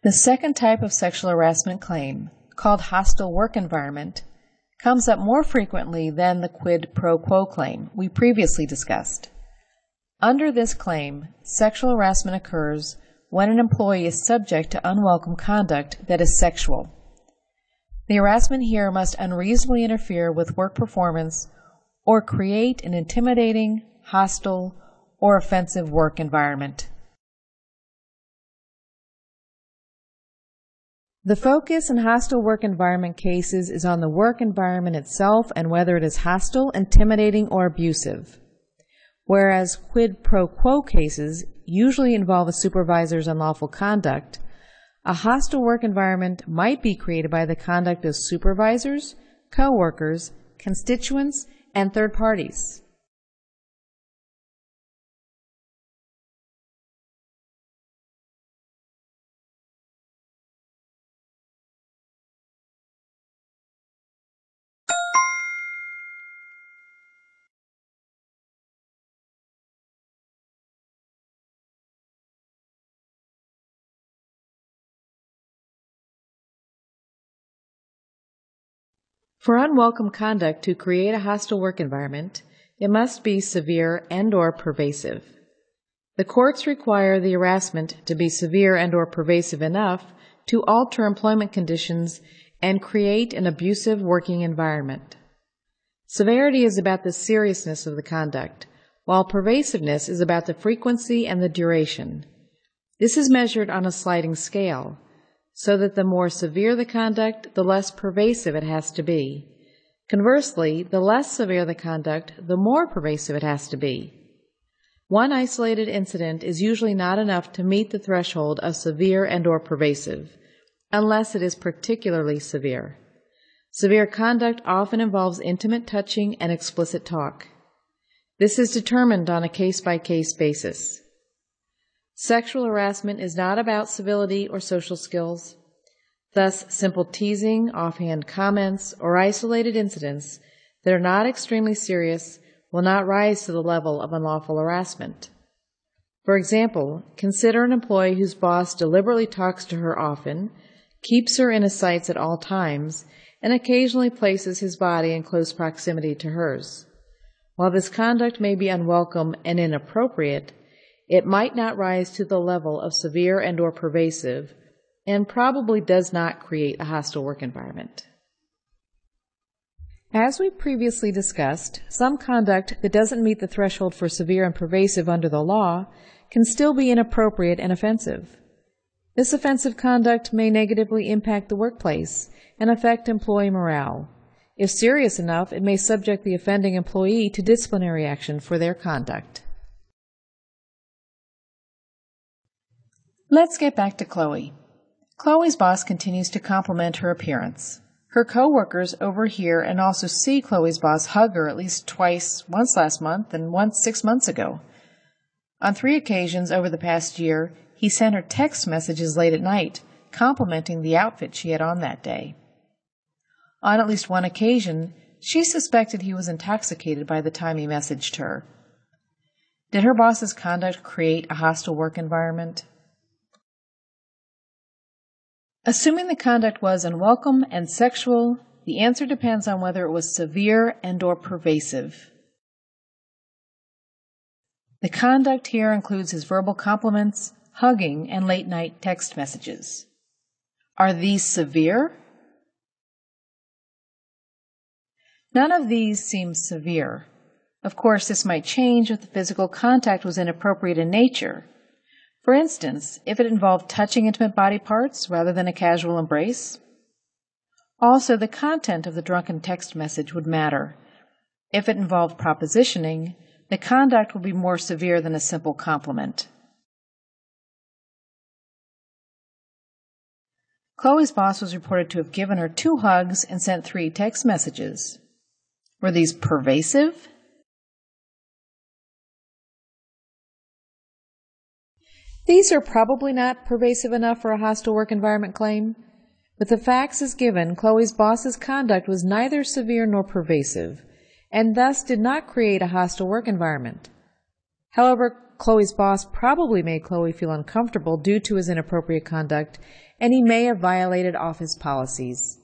The second type of sexual harassment claim, called hostile work environment, comes up more frequently than the quid pro quo claim we previously discussed. Under this claim, sexual harassment occurs when an employee is subject to unwelcome conduct that is sexual. The harassment here must unreasonably interfere with work performance or create an intimidating, hostile, or offensive work environment. The focus in hostile work environment cases is on the work environment itself and whether it is hostile, intimidating, or abusive. Whereas quid pro quo cases usually involve a supervisor's unlawful conduct, a hostile work environment might be created by the conduct of supervisors, co-workers, constituents, and third parties. For unwelcome conduct to create a hostile work environment, it must be severe and/or pervasive. The courts require the harassment to be severe and/or pervasive enough to alter employment conditions and create an abusive working environment. Severity is about the seriousness of the conduct, while pervasiveness is about the frequency and the duration. This is measured on a sliding scale, so that the more severe the conduct, the less pervasive it has to be. Conversely, the less severe the conduct, the more pervasive it has to be. One isolated incident is usually not enough to meet the threshold of severe and/or pervasive, unless it is particularly severe. Severe conduct often involves intimate touching and explicit talk. This is determined on a case-by-case basis. Sexual harassment is not about civility or social skills. Thus, simple teasing, offhand comments, or isolated incidents that are not extremely serious will not rise to the level of unlawful harassment. For example, consider an employee whose boss deliberately talks to her often, keeps her in his sights at all times, and occasionally places his body in close proximity to hers. While this conduct may be unwelcome and inappropriate, it might not rise to the level of severe and/or pervasive, and probably does not create a hostile work environment. As we previously discussed, some conduct that doesn't meet the threshold for severe and pervasive under the law can still be inappropriate and offensive. This offensive conduct may negatively impact the workplace and affect employee morale. If serious enough, it may subject the offending employee to disciplinary action for their conduct. Let's get back to Chloe. Chloe's boss continues to compliment her appearance. Her co-workers overhear and also see Chloe's boss hug her at least twice, once last month and once 6 months ago. On 3 occasions over the past year, he sent her text messages late at night, complimenting the outfit she had on that day. On at least one occasion, she suspected he was intoxicated by the time he messaged her. Did her boss's conduct create a hostile work environment? Assuming the conduct was unwelcome and sexual, the answer depends on whether it was severe and/or pervasive. The conduct here includes his verbal compliments, hugging, and late-night text messages. Are these severe? None of these seems severe. Of course, this might change if the physical contact was inappropriate in nature. For instance, if it involved touching intimate body parts rather than a casual embrace. Also, the content of the drunken text message would matter. If it involved propositioning, the conduct would be more severe than a simple compliment. Chloe's boss was reported to have given her 2 hugs and sent 3 text messages. Were these pervasive? These are probably not pervasive enough for a hostile work environment claim. With the facts as given, Chloe's boss's conduct was neither severe nor pervasive, and thus did not create a hostile work environment. However, Chloe's boss probably made Chloe feel uncomfortable due to his inappropriate conduct, and he may have violated office policies.